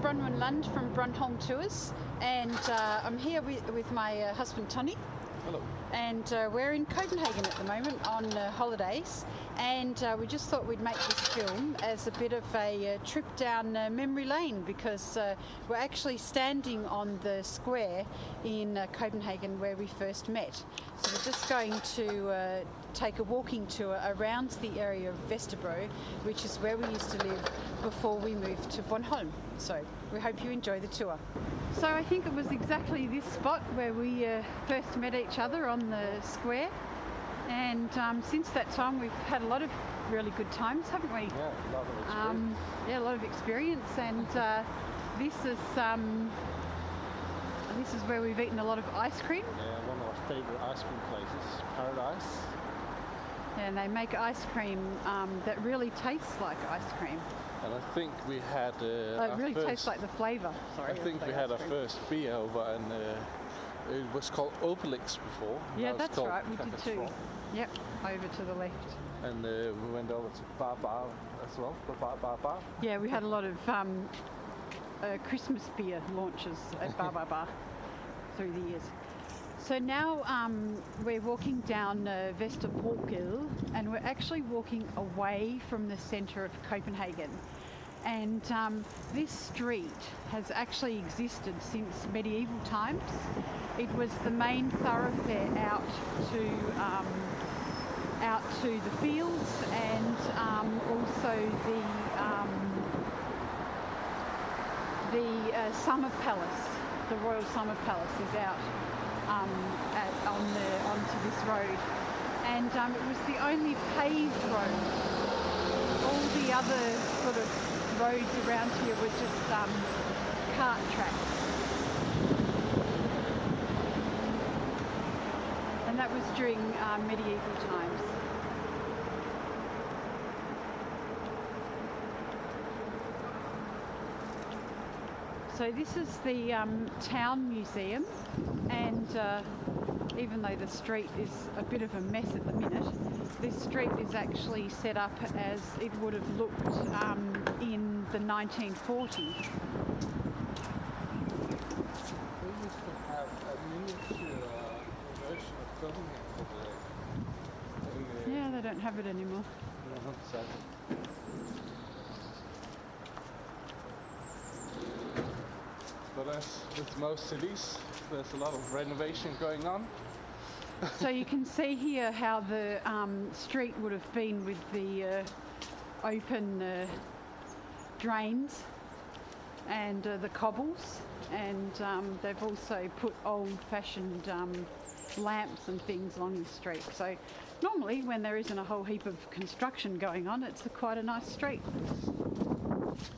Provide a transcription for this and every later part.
Bronwynlund from BronHolm Tours, and I'm here with my husband Tony. Hello. And we're in Copenhagen at the moment on holidays, and we just thought we'd make this film as a bit of a trip down memory lane, because we're actually standing on the square in Copenhagen where we first met. So we're just going to take a walking tour around the area of Vesterbro, which is where we used to live before we moved to Bornholm. So we hope you enjoy the tour. So I think it was exactly this spot where we first met each other on the square, and since that time we've had a lot of really good times, haven't we? Yeah, a lot of experience. A lot of experience, and this is where we've eaten a lot of ice cream. Yeah, one of our favourite ice cream places, Paradise. And they make ice cream that really tastes like ice cream. And I think we had it really tastes like the flavour. Sorry. I think we had our first beer over, and it was called Obelix before. Yeah, that's right. We did too. Yep, over to the left. And we went over to Bar as well. Bar. Yeah, we had a lot of Christmas beer launches at Bar through the years. So now we're walking down Vesterbro, and we're actually walking away from the centre of Copenhagen. And this street has actually existed since medieval times. It was the main thoroughfare out to the fields, and also the summer palace. The royal summer palace is out onto this road, and it was the only paved road. All the other sort of roads around here were just cart tracks, and that was during medieval times. So this is the town museum, and even though the street is a bit of a mess at the minute, this street is actually set up as it would have looked in the 1940s. We used to have a miniature version of Copenhagen. Yeah, they don't have it anymore. No, not sadly. But as with most cities, there's a lot of renovation going on. So you can see here how the street would have been with the open drains and the cobbles, and they've also put old-fashioned lamps and things along the street. So normally when there isn't a whole heap of construction going on, it's quite a nice street.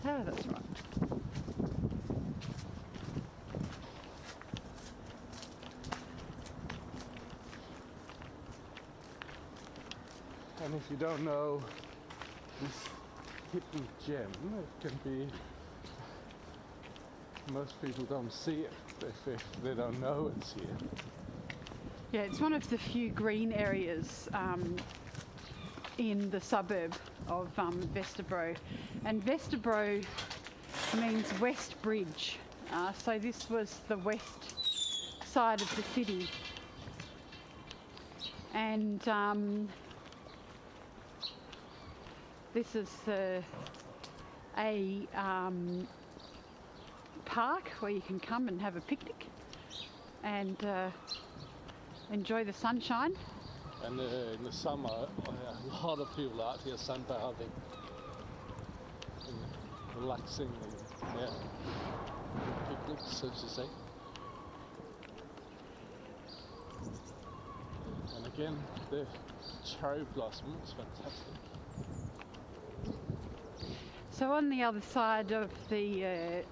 Oh, that's right. And if you don't know this hidden gem, it can be, most people don't see it if they don't know it's here. Yeah, it's one of the few green areas in the suburb of Vesterbro. And Vesterbro means West Bridge. So this was the west side of the city. And this is a park where you can come and have a picnic and enjoy the sunshine. And in the summer, a lot of people are out here sunbathing and relaxing and picnics, so to say. And again, the cherry blossom is fantastic. So on the other side of the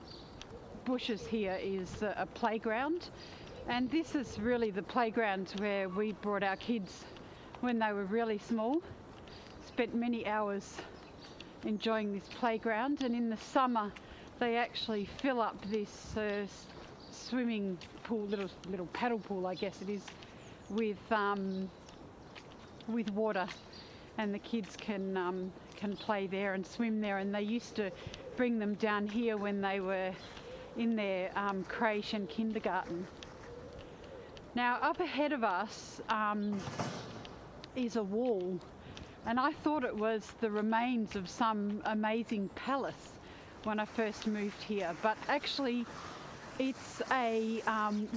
bushes here is a playground, and this is really the playground where we brought our kids when they were really small. Spent many hours enjoying this playground, and in the summer they actually fill up this swimming pool, little paddle pool I guess it is, with water. and the kids can play there and swim there. And they used to bring them down here when they were in their creche and kindergarten. Now up ahead of us is a wall, and I thought it was the remains of some amazing palace when I first moved here, but actually it's a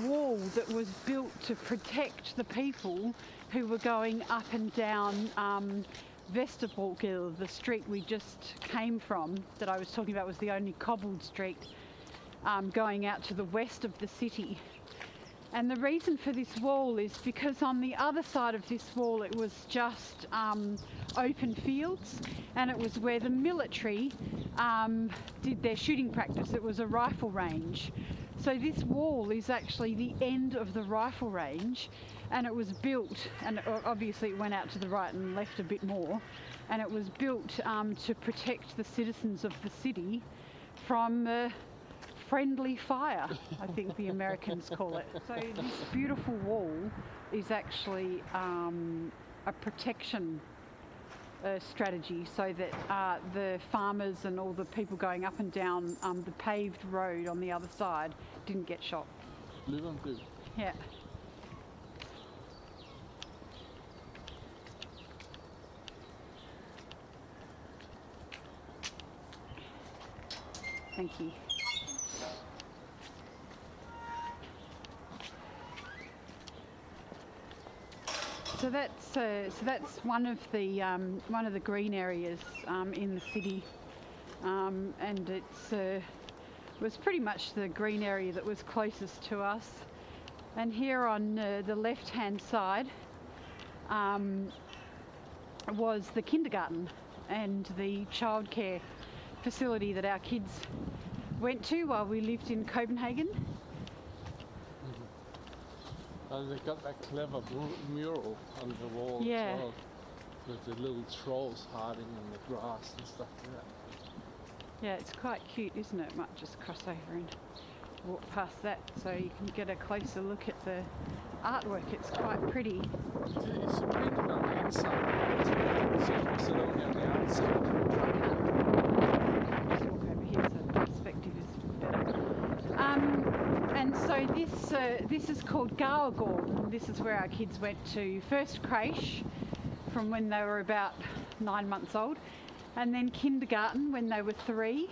wall that was built to protect the people who were going up and down Vesterbro, the street we just came from, that I was talking about was the only cobbled street going out to the west of the city. And the reason for this wall is because on the other side of this wall it was just open fields, and it was where the military did their shooting practice. It was a rifle range. So this wall is actually the end of the rifle range, and it was built, and obviously it went out to the right and left a bit more, and it was built to protect the citizens of the city from friendly fire, I think the Americans call it. So this beautiful wall is actually a protection strategy, so that the farmers and all the people going up and down the paved road on the other side didn't get shot. Yeah. Thank you. So that's one of the green areas in the city, and it was pretty much the green area that was closest to us. And here on the left-hand side was the kindergarten and the childcare facility that our kids went to while we lived in Copenhagen. And they got that clever mural on the wall, yeah, as well, with the little trolls hiding in the grass and stuff like that. Yeah, it's quite cute, isn't it? Might just cross over and walk past that so you can get a closer look at the artwork. It's quite pretty. It's painted on the inside. It's only on the outside. Just walk over here so the perspective is better. And so this is called Garmin. This is where our kids went to first creche from when they were about 9 months old, and then kindergarten when they were 3,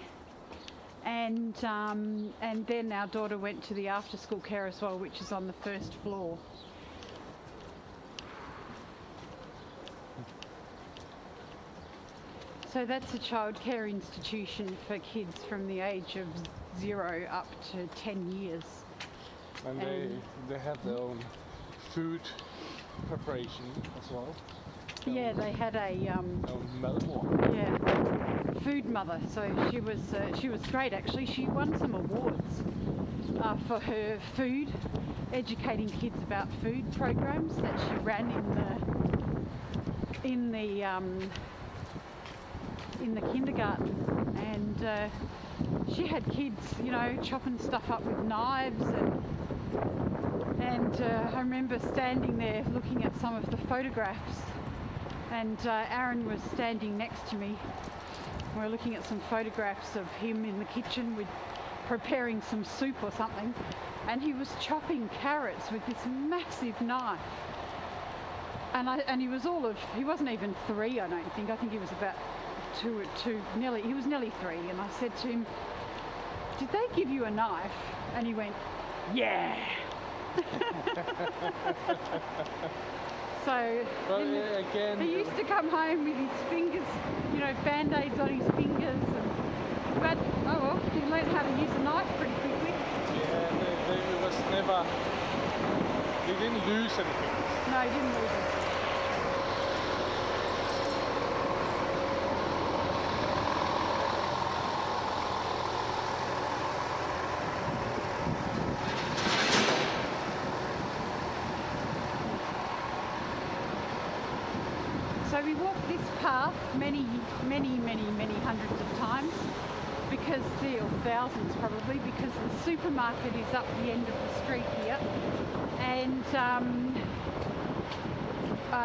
and then our daughter went to the after school care as well, which is on the first floor. So that's a childcare institution for kids from the age of 0 up to 10 years. And they have their own food preparation as well. Yeah, they had a food mother. So she was great actually. She won some awards for her food, educating kids about food programs that she ran in the kindergarten, and she had kids, you know, chopping stuff up with knives, and I remember standing there looking at some of the photographs, and Aaron was standing next to me. We were looking at some photographs of him in the kitchen with preparing some soup or something, and he was chopping carrots with this massive knife. And he wasn't even 3, I don't think. I think he was about he was nearly 3, and I said to him, "Did they give you a knife?" And he went, "Yeah." So again, he used to come home with his fingers, you know, band-aids on his fingers, but oh well, he learned how to use a knife pretty quickly. Yeah, they didn't lose anything. No, he didn't lose it. So we walked this path many hundreds of times, or thousands probably, because the supermarket is up the end of the street here, and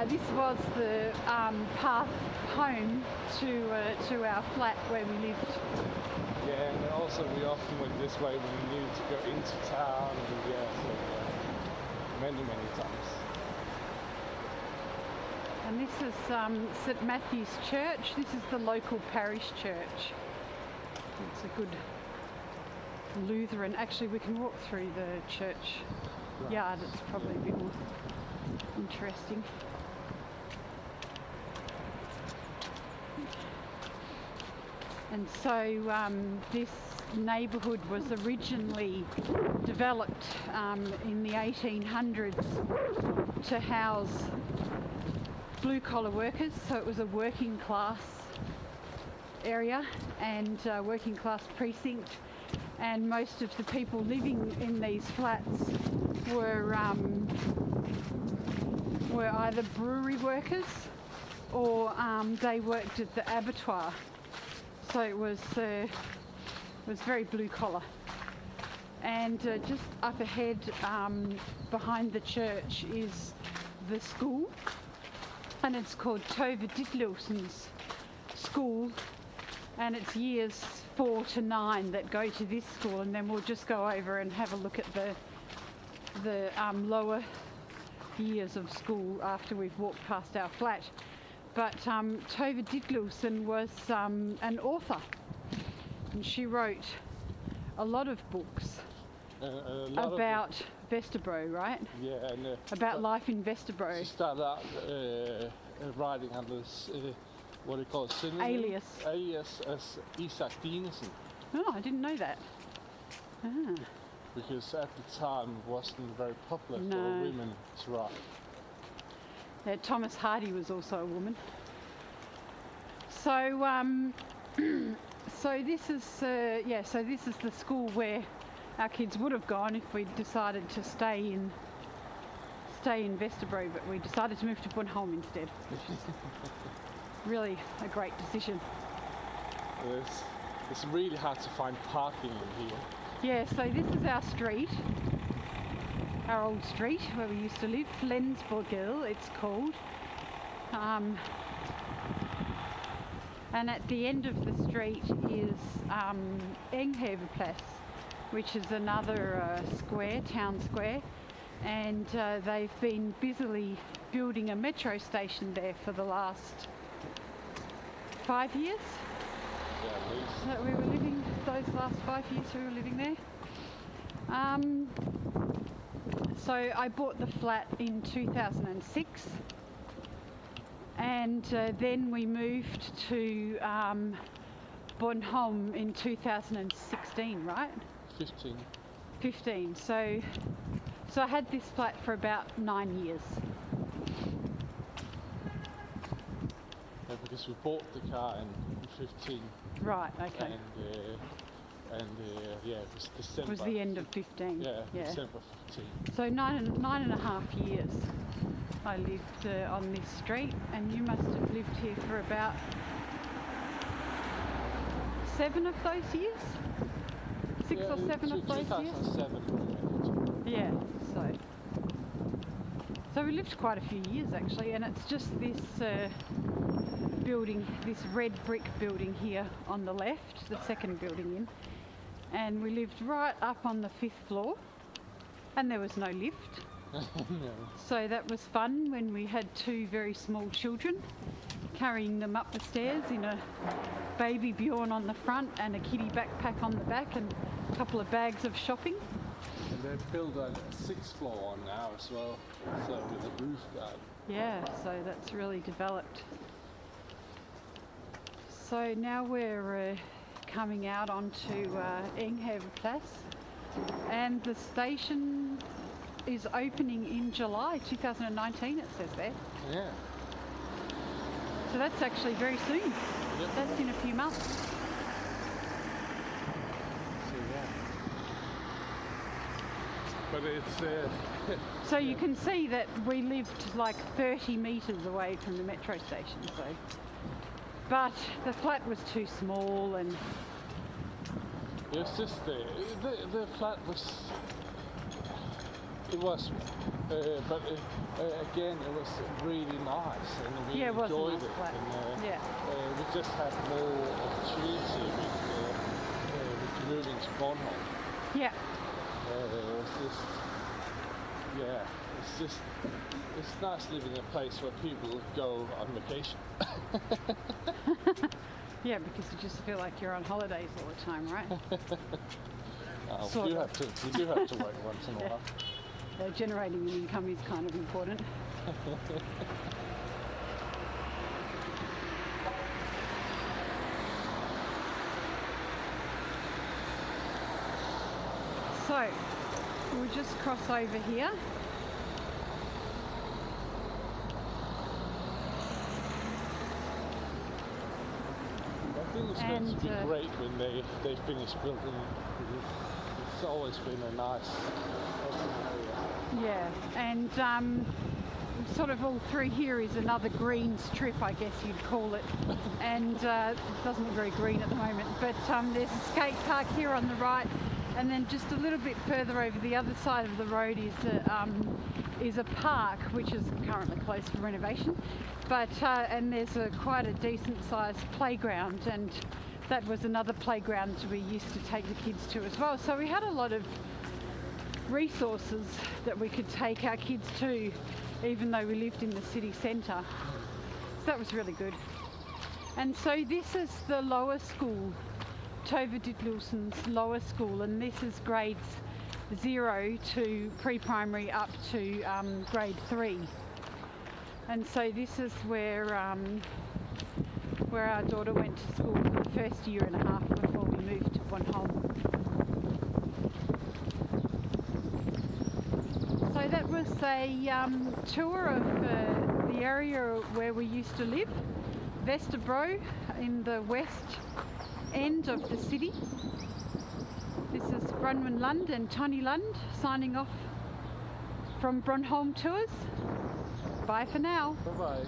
This was the path home to our flat where we lived. Yeah, and also we often went this way when we needed to go into town, and many times. And this is St Matthew's Church. This is the local parish church. It's a good Lutheran. Actually, we can walk through the church yard. It's probably a bit more interesting. And so this neighbourhood was originally developed in the 1800s to house blue-collar workers. So it was a working class area and working class precinct. And most of the people living in these flats were either brewery workers or they worked at the abattoir. So it was very blue collar. And just up ahead, behind the church, is the school, and it's called Tove Ditlevsen's School, and it's years 4 to 9 that go to this school, and then we'll just go over and have a look at the lower years of school after we've walked past our flat. But Tove Ditlevsen was an author, and she wrote a lot of books about Vesterbro, right? Yeah, and about life in Vesterbro. She started out writing under this, what do you call it? Synonym? Alias as Isak Dinesen. Oh, I didn't know that. Ah. Because at the time it wasn't very popular for women to write. Yeah, Thomas Hardy was also a woman. So, so this is the school where our kids would have gone if we decided to stay in Vesterbro, but we decided to move to Bornholm instead, which is really a great decision. It's really hard to find parking in here. Yeah, so this is our street. Our old street where we used to live, Flensborgil it's called. And at the end of the street is Enghaveplads, which is another square, town square, and they've been busily building a metro station there for the last 5 years. Yeah, at least. That we were living, those last 5 years we were living there. So I bought the flat in 2006, and then we moved to Bornholm in 2016, right? 15. So I had this flat for about 9 years. Yeah, because we bought the car in 15. Right. Okay. And yeah, it was December. It was the end of 15. Yeah. December 15. So nine and a half years I lived on this street, and you must have lived here for about 7 of those years? 6 or 7 of those years? 2007. Yeah, so we lived quite a few years actually, and it's just this building, this red brick building here on the left, the second building in, and we lived right up on the 5th floor, and there was no lift. No. So that was fun when we had 2 very small children, carrying them up the stairs in a baby Bjorn on the front and a kiddie backpack on the back and a couple of bags of shopping. And they've built a 6th floor on now as well, so with a roof garden. Yeah, so that's really developed. So now we're coming out onto Enghaveplads, and the station is opening in July 2019, it says there. Yeah. So that's actually very soon. Yep. That's in a few months. So yeah. But it's So you can see that we lived like 30 metres away from the metro station. So, but the flat was too small, and it's just the flat was, it was Again, it was really nice, and we Yeah, it was a enjoyed nice it. place. And, Yeah. we just had more opportunity with moving to Bornholm. Yeah. It's just, yeah, it's nice living in a place where people go on vacation. Yeah, because you just feel like you're on holidays all the time, right? We do have to work once in a while. Generating an income is kind of important. So, we'll just cross over here. I think it's going to be great when they finish building. It's always been a nice open area. Yeah, and sort of all through here is another green strip, I guess you'd call it. And it doesn't look very green at the moment, but there's a skate park here on the right, and then just a little bit further over the other side of the road is a park which is currently closed for renovation, but and there's quite a decent sized playground, and that was another playground we used to take the kids to as well. So we had a lot of resources that we could take our kids to, even though we lived in the city centre. So that was really good. And so this is the lower school, Tove Ditlevsen's lower school, and this is grades 0 to pre-primary up to grade 3. And so this is where our daughter went to school for the first year and a half before we moved to Bornholm. So that was a tour of the area where we used to live, Vesterbro, in the west end of the city. This is Bronwynlund and Tony Lund signing off from BronHolm Tours. Bye for now. Bye-bye.